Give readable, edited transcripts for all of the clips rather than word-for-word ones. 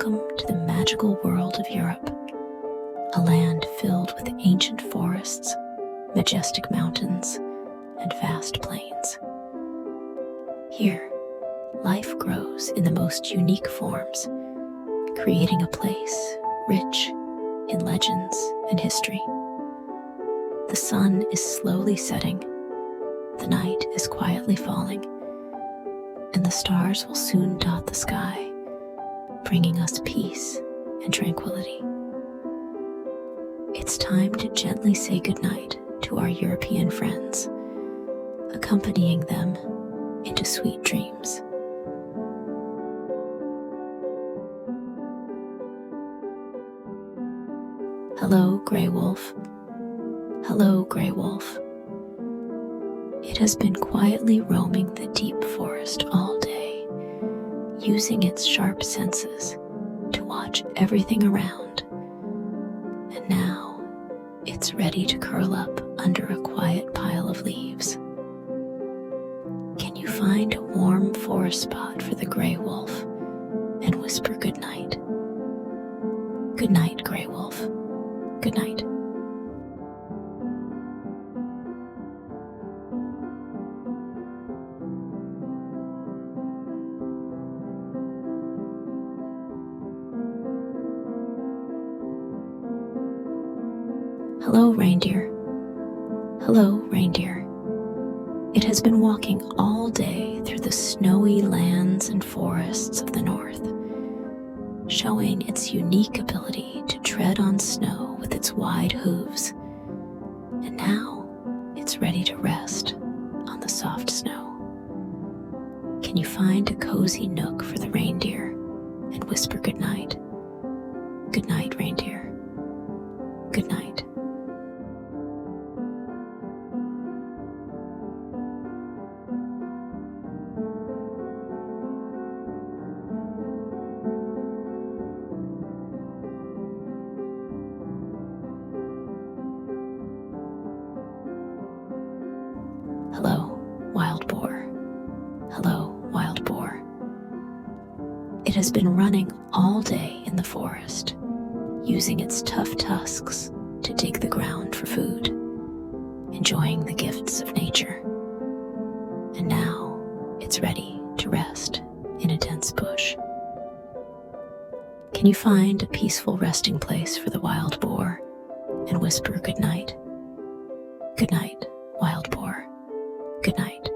Welcome to the magical world of Europe, a land filled with ancient forests, majestic mountains, and vast plains. Here, life grows in the most unique forms, creating a place rich in legends and history. The sun is slowly setting, the night is quietly falling, and the stars will soon dot the sky, bringing us peace and tranquility. It's time to gently say goodnight to our European friends, accompanying them into sweet dreams. Hello, Grey Wolf. Hello, Grey Wolf. It has been quietly roaming the deep forest all day, using its sharp senses to watch everything around. And now, it's ready to curl up under a quiet pile of leaves. Can you find a warm forest spot for the Grey Wolf and whisper goodnight? Good night, Grey Wolf. Good night. Hello, reindeer. Hello, reindeer. It has been walking all day through the snowy lands and forests of the north, showing its unique ability to tread on snow with its wide hooves. And now it's ready to rest on the soft snow. Can you find a cozy nook for the reindeer and whisper goodnight? Good night, reindeer. Good night. Hello, wild boar. Hello, wild boar. It has been running all day in the forest, using its tough tusks to dig the ground for food, enjoying the gifts of nature. And now it's ready to rest in a dense bush. Can you find a peaceful resting place for the wild boar and whisper goodnight? Good night, wild boar. Good night.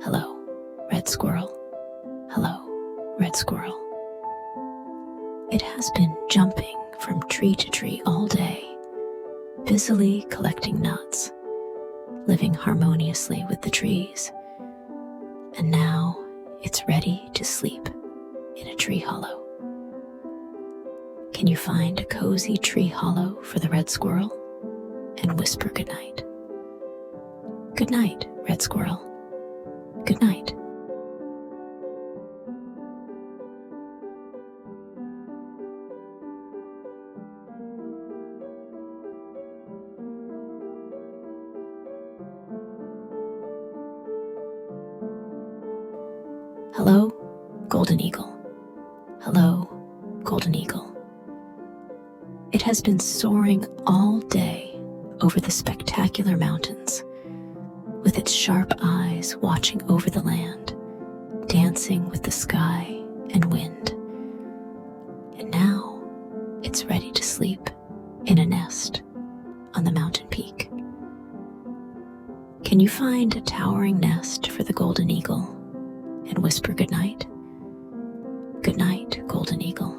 Hello, red squirrel. Hello, red squirrel. It has been jumping from tree to tree all day, busily collecting nuts, living harmoniously with the trees. And now it's ready to sleep in a tree hollow. Can you find a cozy tree hollow for the red squirrel and whisper goodnight? Good night, red squirrel. Good night. Hello, golden eagle. Hello, golden eagle. It has been soaring all day over the spectacular mountains, with its sharp eyes watching over the land, dancing with the sky and wind. And now it's ready to sleep in a nest on the mountain peak. Can you find a towering nest for the golden eagle and whisper goodnight? Good night, golden eagle.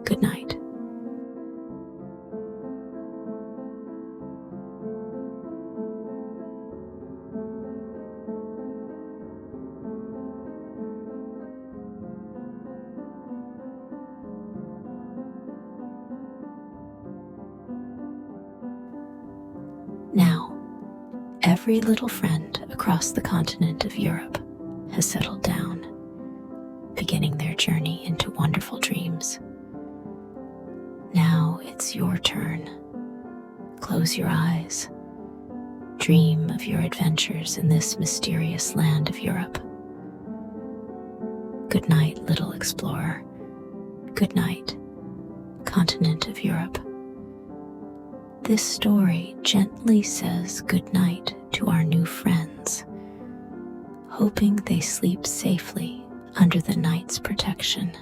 Good night. Now, every little friend across the continent of Europe has settled down, beginning their journey into wonderful dreams. Now it's your turn. close your eyes. Dream of your adventures in this mysterious land of Europe. Good night, little explorer. Good night, continent of Europe. This story gently says good night to our new friends, hoping they sleep safely under the night's protection.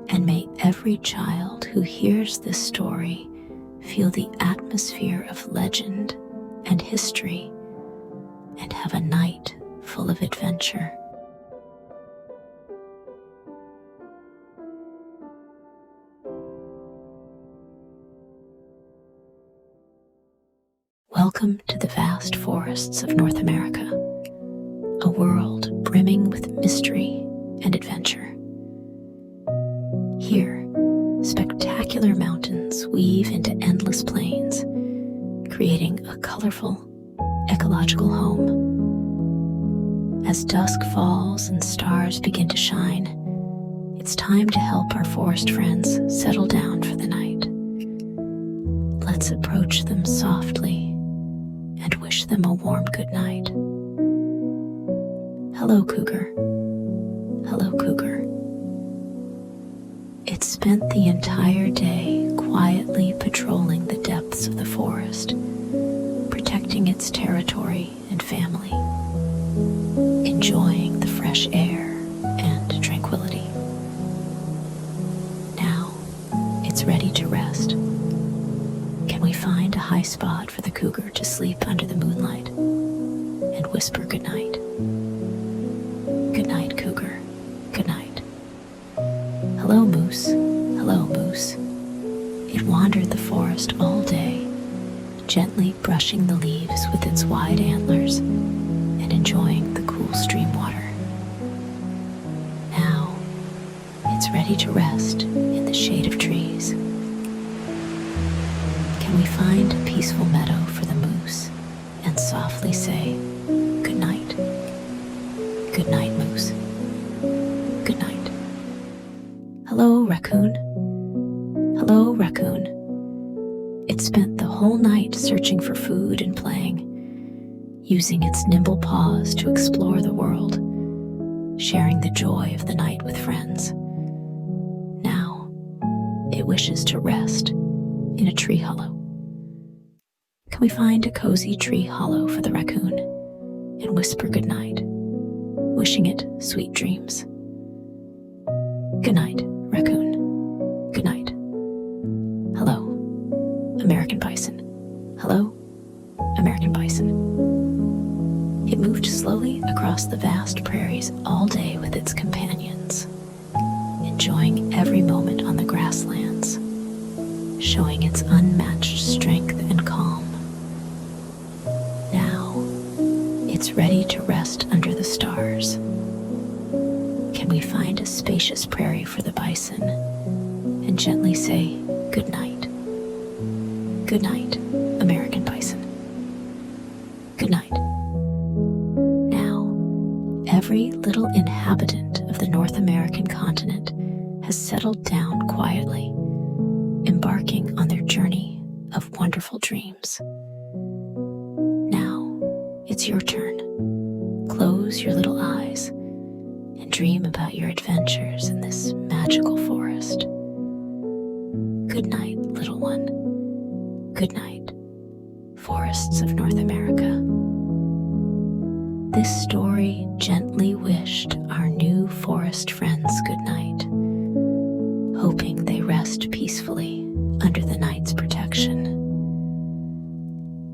And may every child who hears this story feel the atmosphere of legend and history and have a night full of adventure. Welcome to the vast forests of North America, a world brimming with mystery and adventure. Here, spectacular mountains weave into endless plains, creating a colorful, ecological home. As dusk falls and stars begin to shine, it's time to help our forest friends settle down for the night. Let's approach them softly and wish them a warm good night. Hello, cougar. Hello, cougar. It spent the entire day quietly patrolling the depths of the forest, protecting its territory and family, enjoying the fresh air and tranquility. Now, it's ready to rest. Can we find a high spot for the cougar to sleep under the moonlight and whisper goodnight? Good night, cougar. Good night. Hello, moose. Hello, moose. It wandered the forest all day, gently brushing the leaves with its wide antlers and enjoying the cool stream water. Now, it's ready to rest in the shade of trees. Can we find a peaceful meadow for the moose and softly say, good night? Good night, moose. Good night. Hello, raccoon. Hello, raccoon. It spent the whole night searching for food and playing, using its nimble paws to explore the world, sharing the joy of the night with friends. Now, it wishes to rest in a tree hollow. Can we find a cozy tree hollow for the raccoon and whisper goodnight, wishing it sweet dreams? Good night, raccoon. Good night. Hello, American bison. Hello, American bison. It moved slowly across the vast prairies all day with its companions, enjoying every moment on the grasslands, showing its unmatched strength and calm. Now, it's ready to rest under the stars. Can we find a spacious prairie for the bison and gently say good night? Good night, American bison. Good night. Now, every little inhabitant of the North American continent has settled down quietly, embarking on their journey of wonderful dreams. Now, it's your turn. Close your little eyes and dream about your adventures in this magical forest. Good night, little one. Good night, forests of North America. This story gently wished our new forest friends good night, hoping they rest peacefully under the night's protection.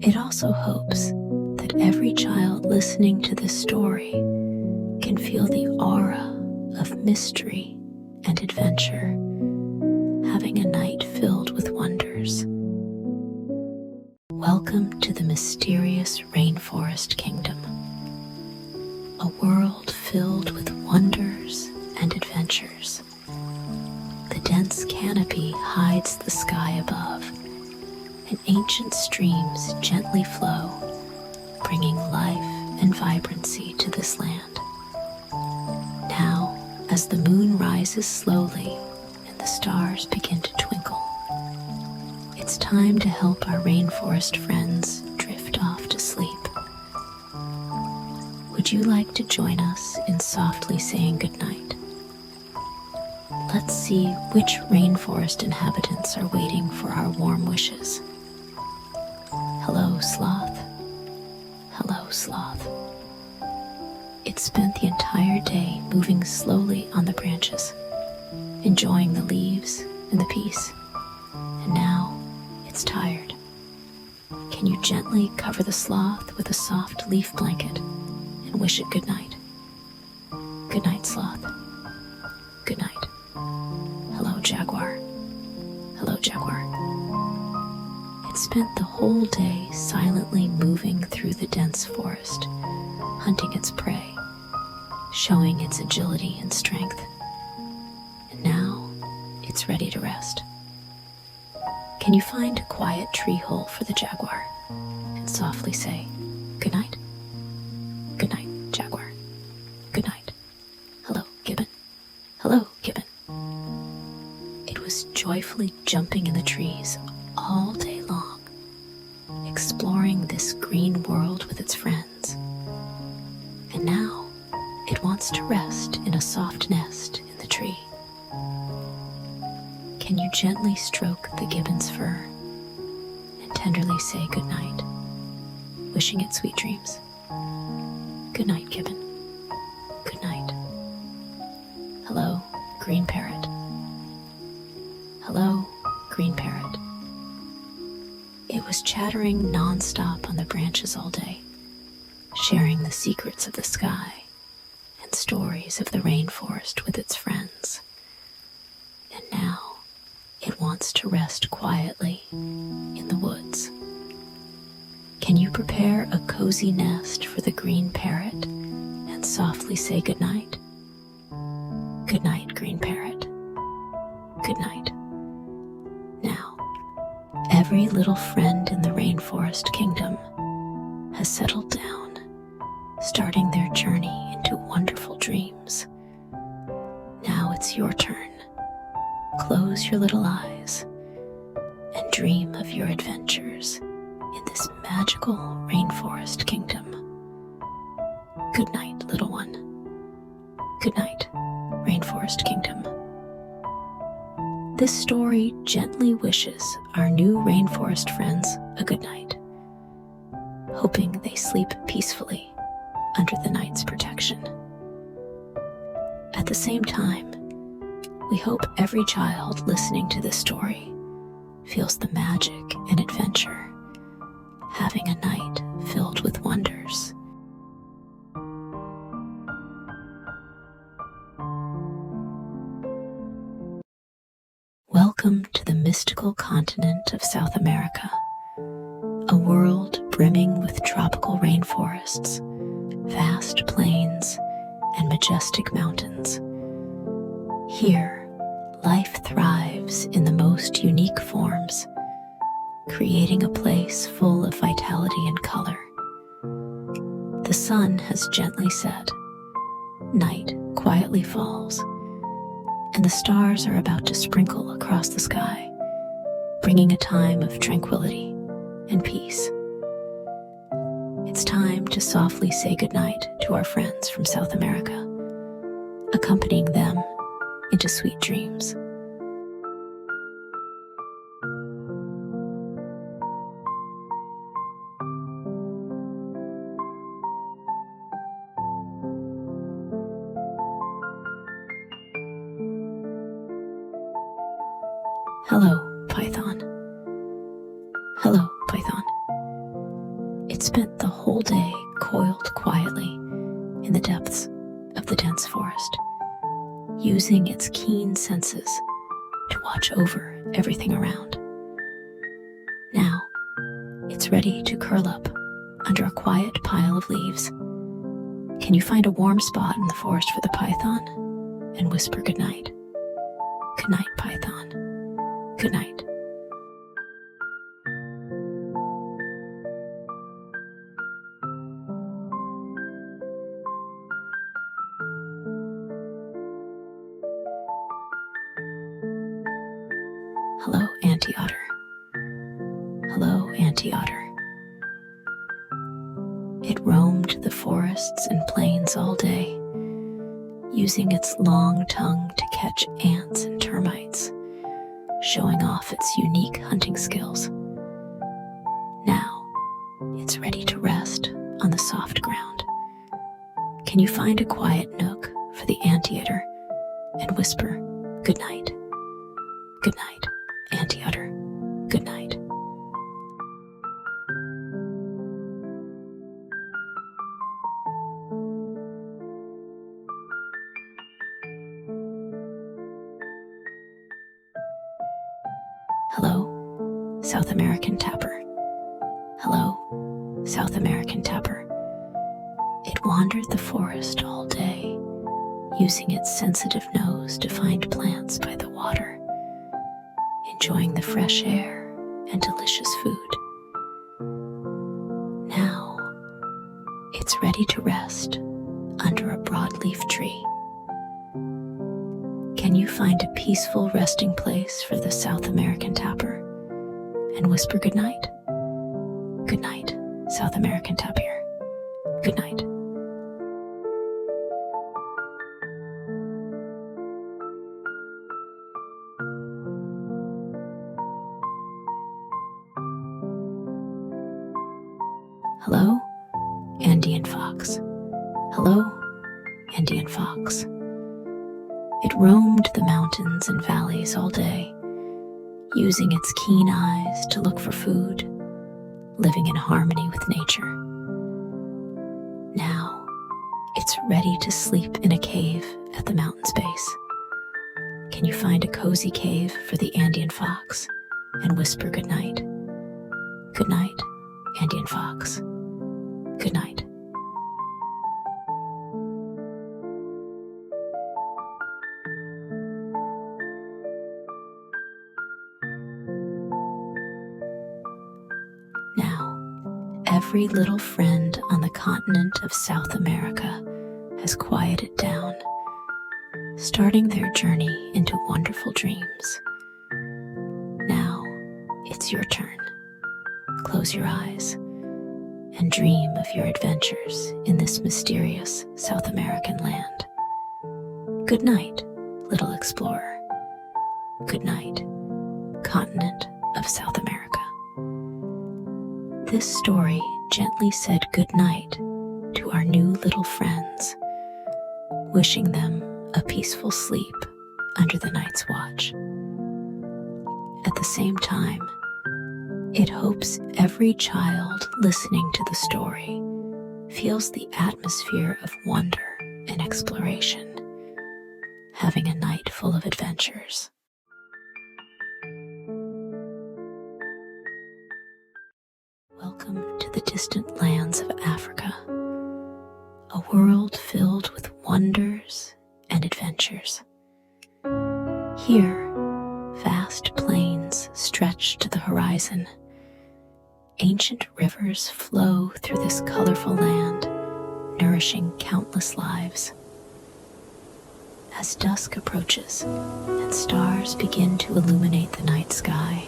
It also hopes that every child listening to this story can feel the aura of mystery and adventure, having a night filled with wonders. Welcome to the mysterious rainforest kingdom, a world filled with wonders and adventures. The dense canopy hides the sky above, and ancient streams gently flow, bringing life and vibrancy to this land. Now, as the moon rises slowly and the stars begin to twinkle, it's It's time to help our rainforest friends drift off to sleep. Would you like to join us in softly saying goodnight? Let's see which rainforest inhabitants are waiting for our warm wishes. Hello, sloth. Hello, sloth. It spent the entire day moving slowly on the branches, enjoying the leaves and the peace. And now it's tired. Can you gently cover the sloth with a soft leaf blanket and wish it good night? Good night, sloth. Good night. Hello, jaguar. Hello, jaguar. It spent the whole day silently moving through the dense forest, hunting its prey, showing its agility and strength. And now it's ready to rest. Can you find a quiet tree hole for the jaguar and softly say, good night? Good night, jaguar. Good night. Hello, gibbon. Hello, gibbon. It was joyfully jumping in the trees all day long, exploring this green world with its friends. And now it wants to rest in a soft nest in the tree. Can you gently stroke the gibbon's fur and tenderly say good night, wishing it sweet dreams? Good night, gibbon. Good night. Hello, green parrot. Hello, green parrot. It was chattering nonstop on the branches all day, sharing the secrets of the sky and stories of the rainforest with its friends. And now it wants to rest quietly in the woods. Can you prepare a cozy nest for the green parrot and softly say good night? Good night, green parrot. Good night. Now, every little friend in the rainforest kingdom has settled down, starting their journey into wonderful dreams. Now it's your turn. Close your little eyes and dream of your adventures in this magical rainforest kingdom. Good night, little one. Good night, rainforest kingdom. This story gently wishes our new rainforest friends a good night, hoping they sleep peacefully under the night's protection. At the same time, we hope every child listening to this story feels the magic and adventure, having a night filled with wonders. Welcome to the mystical continent of South America, a world brimming with tropical rainforests, vast plains, and majestic mountains. Here, life thrives in the most unique forms, creating a place full of vitality and color. The sun has gently set, night quietly falls, and the stars are about to sprinkle across the sky, bringing a time of tranquility and peace. It's time to softly say goodnight to our friends from South America, accompanying them into sweet dreams. Hello, Python. Hello, Python. It spent the whole day coiled quietly in the depths of the dense forest, using its keen senses to watch over everything around. Now, it's ready to curl up under a quiet pile of leaves. Can you find a warm spot in the forest for the python and whisper goodnight? Good night, Python. Good night. Hello, Auntie Otter. anti-otter. It roamed the forests and plains all day, using its long tongue to catch ants and termites, showing off its unique hunting skills. Now, it's ready to rest on the soft ground. Can you find a quiet nook for the anteater and whisper, "Good night. Good night, anteater. Good night." Hello, South American tapir. Hello, South American tapir. It wandered the forest all day, using its sensitive nose to find plants by the water, enjoying the fresh air and delicious food. Now, it's ready to rest under a broadleaf tree. Can you find a peaceful resting place for the South American tapir and whisper good night? Good night, South American tapir. Good night. Hello, Andean fox. Hello, Andean fox. It roamed the mountains and valleys all day, using its keen eyes to look for food, living in harmony with nature. Now, it's ready to sleep in a cave at the mountain's base. Can you find a cozy cave for the Andean fox and whisper good night? Good night, Andean fox. Good night. Now, every little friend on the continent of South America has quieted down, starting their journey into wonderful dreams. Now, it's your turn. Close your eyes and dream of your adventures in this mysterious South American land. Good night, little explorer. Good night, continent of South America. This story gently said good night to our new little friends, wishing them a peaceful sleep under the night's watch. At the same time, it hopes every child listening to the story feels the atmosphere of wonder and exploration, having a night full of adventures. Welcome to the distant lands of Africa, a world filled with wonders and adventures. Here, vast plains stretch to the horizon. Ancient rivers flow through this colorful land, nourishing countless lives. As dusk approaches and stars begin to illuminate the night sky,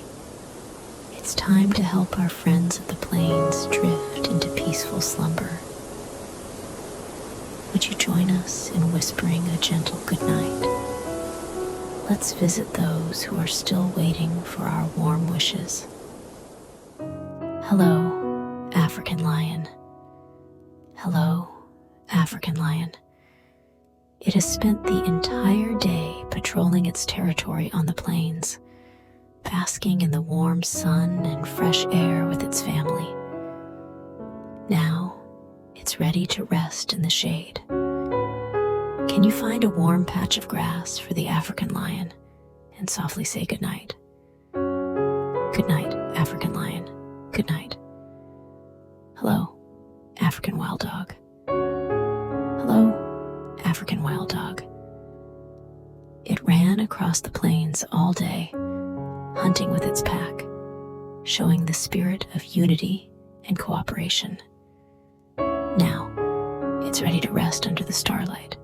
it's time to help our friends of the plains drift into peaceful slumber. Would you join us in whispering a gentle goodnight? Let's visit those who are still waiting for our warm wishes. Hello, African lion. Hello, African lion. It has spent the entire day patrolling its territory on the plains, basking in the warm sun and fresh air with its family. Now, it's ready to rest in the shade. Can you find a warm patch of grass for the African lion and softly say goodnight? Good night, African lion. Good night. Hello, African wild dog. Hello, African wild dog. It ran across the plains all day, hunting with its pack, showing the spirit of unity and cooperation. Now, it's ready to rest under the starlight.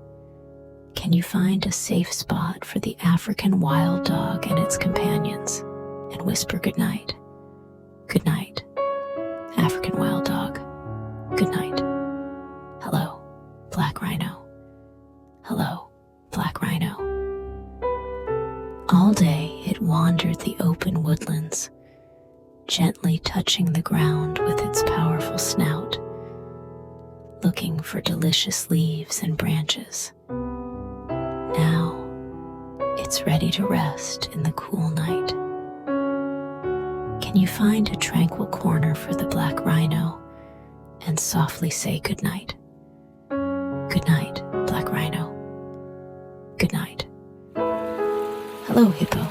Can you find a safe spot for the African wild dog and its companions and whisper goodnight? Good night, touching the ground with its powerful snout, looking for delicious leaves and branches. Now, it's ready to rest in the cool night. Can you find a tranquil corner for the black rhino and softly say goodnight? Goodnight, black rhino. Goodnight. Hello, hippo.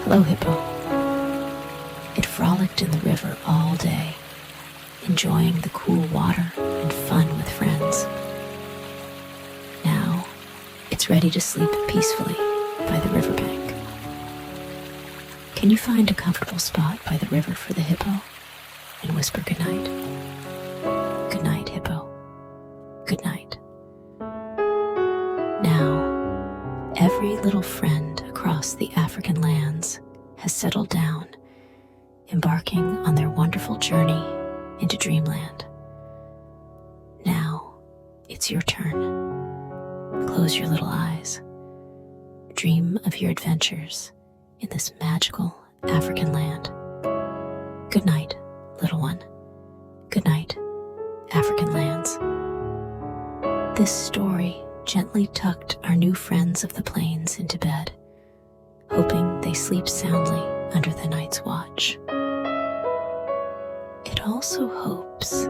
Hello, hippo. It frolicked in the river all day, enjoying the cool water and fun with friends. Now, it's ready to sleep peacefully by the riverbank. Can you find a comfortable spot by the river for the hippo and whisper goodnight? Goodnight, hippo. Goodnight. Now, every little friend across the African lands has settled down, embarking on their wonderful journey into dreamland. Now, it's your turn. Close your little eyes. Dream of your adventures in this magical African land. Good night, little one. Good night, African lands. This story gently tucked our new friends of the plains into bed, hoping they sleep soundly under the night's watch. It also hopes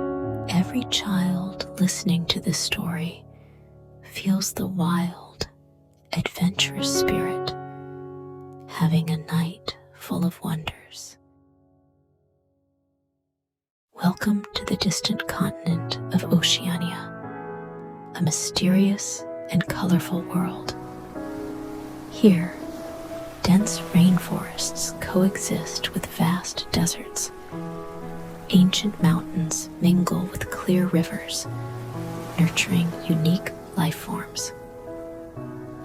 every child listening to this story feels the wild, adventurous spirit, having a night full of wonders. Welcome to the distant continent of Oceania, a mysterious and colorful world. Here, dense rainforests coexist with vast deserts. Ancient mountains mingle with clear rivers, nurturing unique life forms.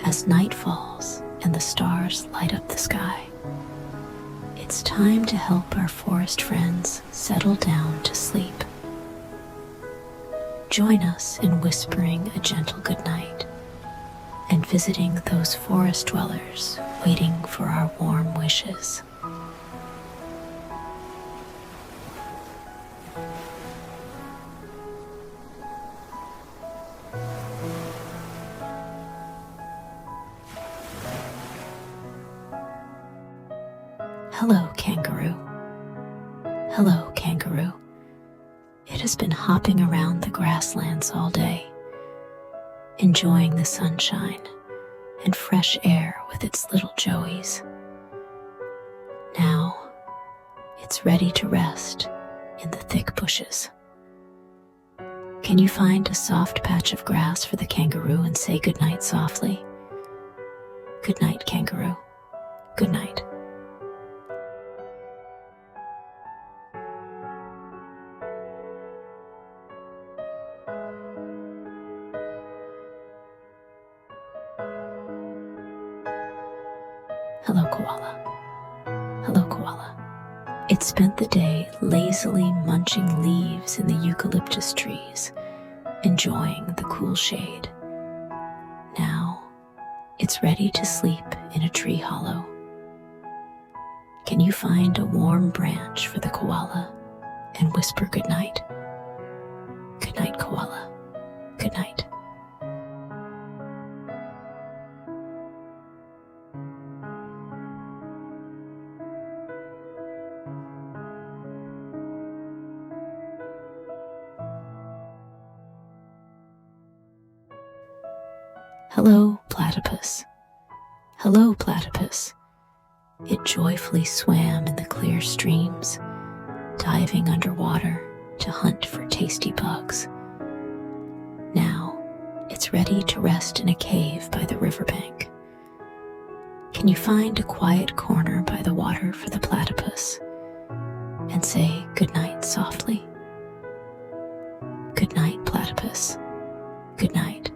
As night falls and the stars light up the sky, it's time to help our forest friends settle down to sleep. Join us in whispering a gentle goodnight and visiting those forest dwellers waiting for our warm wishes. Hello, kangaroo. Hello, kangaroo. It has been hopping around the grasslands all day, enjoying the sunshine and fresh air with its little joeys. Now, it's ready to rest in the thick bushes. Can you find a soft patch of grass for the kangaroo and say goodnight softly? Good night, kangaroo. Good night. Hello, koala. Hello, koala. It spent the day lazily munching leaves in the eucalyptus trees, enjoying the cool shade. Now, it's ready to sleep in a tree hollow. Can you find a warm branch for the koala and whisper goodnight? Good night, koala. Good night. Hello, platypus. Hello, platypus. It joyfully swam in the clear streams, diving underwater to hunt for tasty bugs. Now, it's ready to rest in a cave by the riverbank. Can you find a quiet corner by the water for the platypus and say goodnight softly? Good night, platypus. Good night.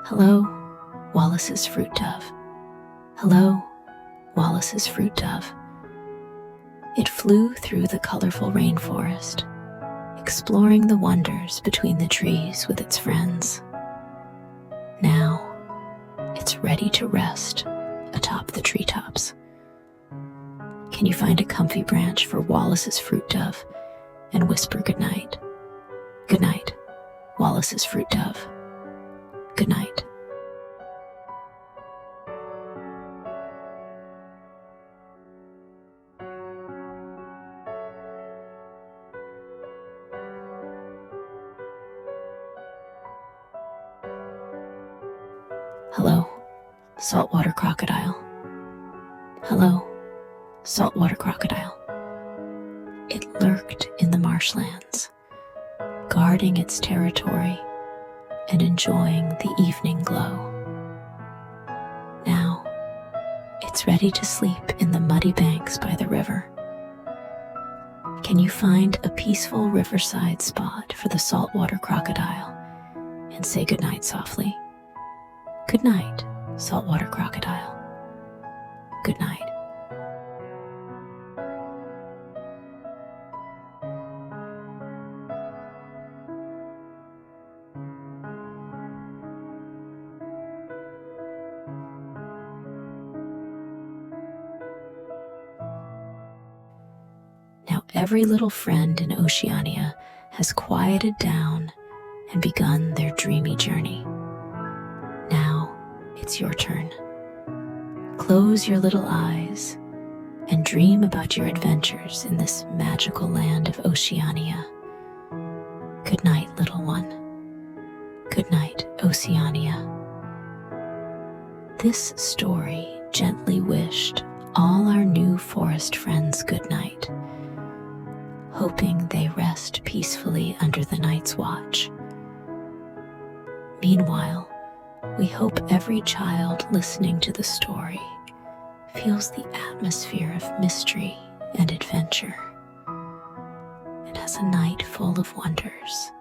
Hello, Wallace's fruit dove. Hello, Wallace's fruit dove. It flew through the colorful rainforest, exploring the wonders between the trees with its friends. Now, it's ready to rest atop the treetops. Can you find a comfy branch for Wallace's fruit dove and whisper goodnight? Good night, Wallace's fruit dove. Good night. Hello, saltwater crocodile. Hello, saltwater crocodile. It lurked in the marshlands, guarding its territory and enjoying the evening glow. Now, it's ready to sleep in the muddy banks by the river. Can you find a peaceful riverside spot for the saltwater crocodile and say goodnight softly? Good night, saltwater crocodile. Good night. Now every little friend in Oceania has quieted down and begun their dreamy journey. Now it's your turn. Close your little eyes and dream about your adventures in this magical land of Oceania. Good night, little one. Good night, Oceania. This story gently wished all our new forest friends good night, hoping they rest peacefully under the night's watch. Meanwhile, we hope every child listening to the story feels the atmosphere of mystery and adventure and has a night full of wonders.